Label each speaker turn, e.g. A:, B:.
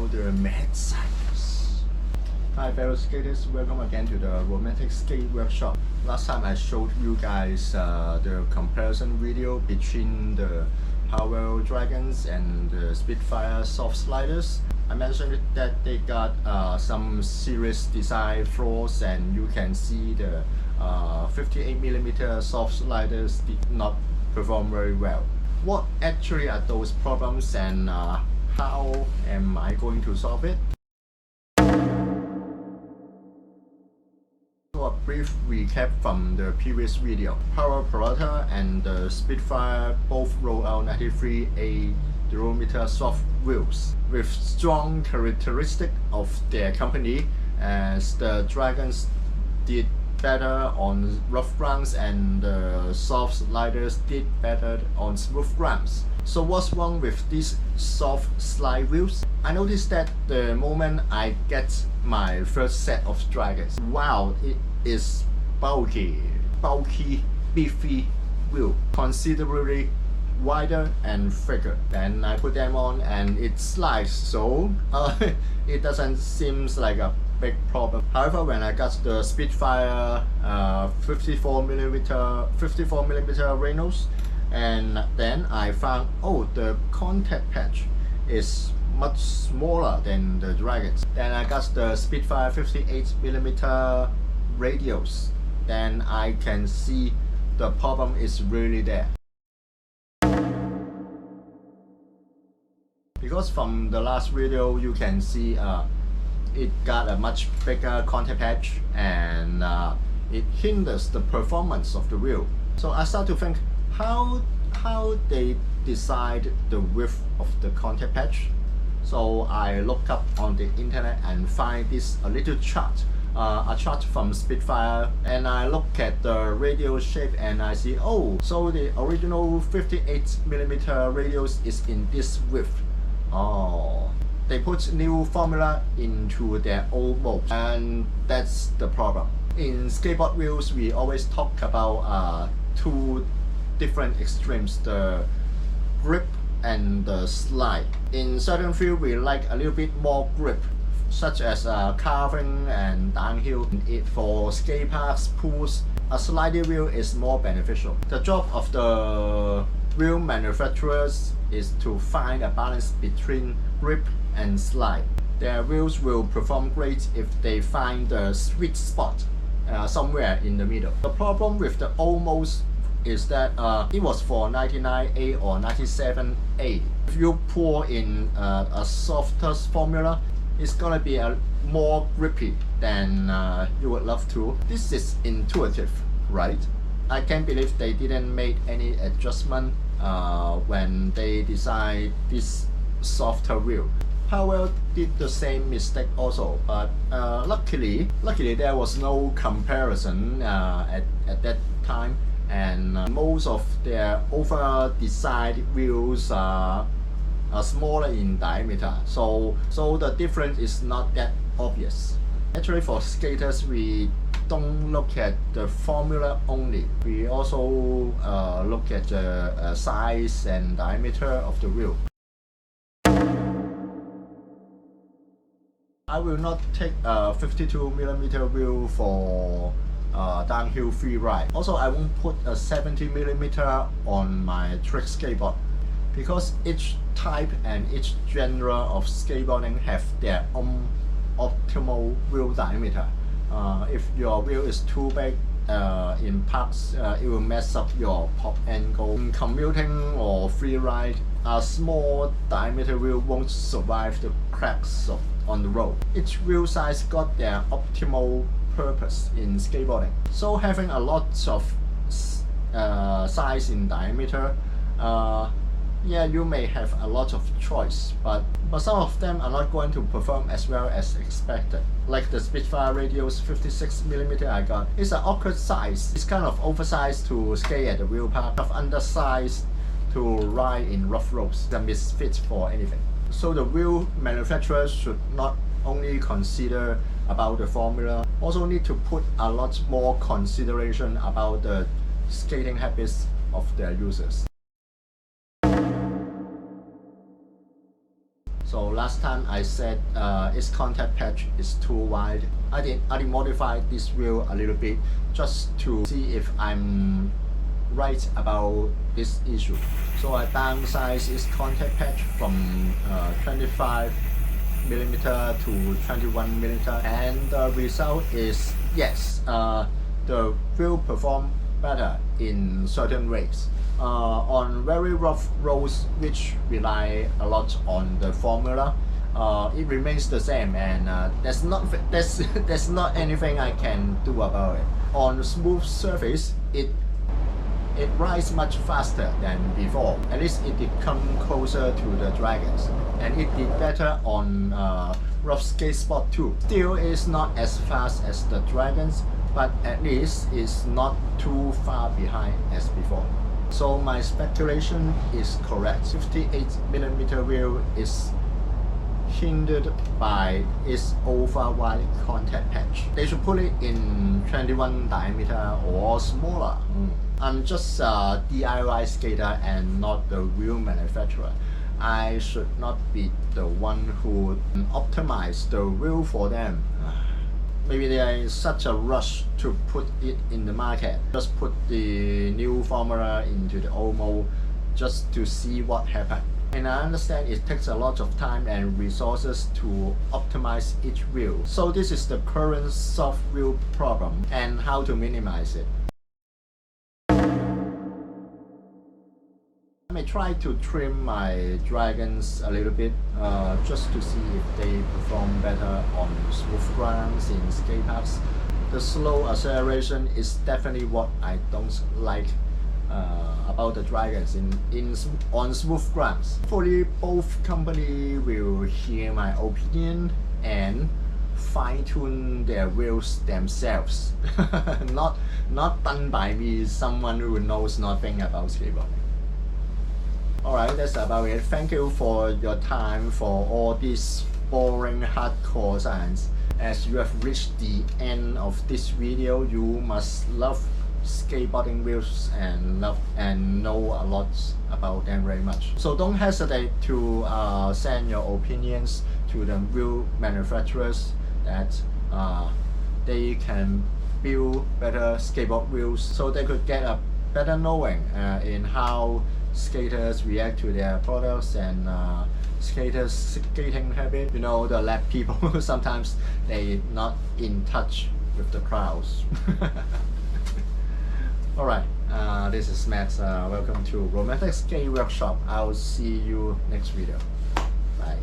A: about the mad science. Hi fellow skaters, welcome again to the Romantic Skate Workshop. Last time I showed you guys the comparison video between the Power Dragons and the Spitfire soft sliders. I mentioned that they got some serious design flaws, and you can see the 58mm soft sliders did not perform very well. What actually are those problems, and how am I going to solve it? So a brief recap from the previous video. Power Prota and the Spitfire both roll out 93A0 soft wheels with strong characteristic of their company, as the Dragons did better on rough grounds and the soft sliders did better on smooth grounds. So what's wrong with these soft slide wheels? I noticed that the moment I get my first set of Dragons, wow, it is bulky, beefy wheel, considerably wider and thicker. Then I put them on and it slides, so it doesn't seem like a big problem. However, when I got the Spitfire 54mm Reynolds, and then I found, oh, the contact patch is much smaller than the Dragons. Then I got the Spitfire 58mm radials. Then I can see the problem is really there. Because from the last video you can see it got a much bigger contact patch, and it hinders the performance of the wheel. So I start to think how they decide the width of the contact patch. So I look up on the internet and find this a little chart, a chart from Spitfire, and I look at the radial shape and I see, oh, so the original 58mm radials is in this width. Oh, they put new formula into their old mold, and that's the problem. In skateboard wheels, we always talk about two different extremes, the grip and the slide. In certain field, we like a little bit more grip, such as carving and downhill. For skate parks, pools, a slidey wheel is more beneficial. The job of the wheel manufacturers is to find a balance between grip and slide. Their wheels will perform great if they find the sweet spot somewhere in the middle. The problem with the old molds is that it was for 99A or 97A. If you pour in a softer formula, it's gonna be more grippy than you would love to. This is intuitive, right? I can't believe they didn't make any adjustment when they designed this softer wheel. Power did the same mistake also, but luckily there was no comparison at that time, and most of their over-designed wheels are smaller in diameter, so the difference is not that obvious. Actually, for skaters, we don't look at the formula only. We also look at the size and diameter of the wheel. I will not take a 52mm wheel for downhill free ride. Also, I won't put a 70mm on my trick skateboard, because each type and each genre of skateboarding have their own optimal wheel diameter. If your wheel is too big in parks, it will mess up your pop angle. In commuting or free ride, a small diameter wheel won't survive the cracks on the road. Each wheel size got their optimal purpose in skateboarding. So having a lot of size in diameter, yeah, you may have a lot of choice, but some of them are not going to perform as well as expected. Like the Spitfire radials 56mm I got, it's an awkward size. It's kind of oversized to skate at the wheel park, of undersized to ride in rough roads. It's a misfit for anything. So the wheel manufacturers should not only consider about the formula, also need to put a lot more consideration about the skating habits of their users. So last time I said its contact patch is too wide. I did modify this wheel a little bit just to see if I'm right about this issue. So I downsized its contact patch from 25 millimeter to 21 millimeter, and the result is yes, the wheel perform better in certain ways. On very rough roads which rely a lot on the formula, it remains the same, and there's not anything I can do about it. On smooth surface, it rides much faster than before. At least it did come closer to the Dragons, and it did better on rough skate spot too. Still, it's not as fast as the Dragons, but at least it's not too far behind as before. So my speculation is correct. 58mm wheel is hindered by its over wide contact patch. They should put it in 21 diameter or smaller. I'm just a DIY skater and not the wheel manufacturer. I should not be the one who optimize the wheel for them. Maybe there is such a rush to put it in the market. Just put the new formula into the old mold just to see what happens. And I understand it takes a lot of time and resources to optimize each wheel. So this is the current soft wheel problem and how to minimize it. I may try to trim my Dragons a little bit just to see if they perform better on smooth grounds in skate parks. The slow acceleration is definitely what I don't like about the Dragons on smooth grounds. Hopefully both companies will hear my opinion and fine-tune their wheels themselves. not done by me, someone who knows nothing about skateboarding. Alright, that's about it. Thank you for your time for all this boring hardcore science. As you have reached the end of this video, you must love skateboarding wheels and know a lot about them very much. So don't hesitate to send your opinions to the wheel manufacturers that they can build better skateboard wheels so they could get a better knowing in how skaters react to their products and skaters' skating habit. You know, the lab people sometimes they not in touch with the crowds. Alright, this is Max. Welcome to Romantic Skate Workshop. I'll see you next video. Bye.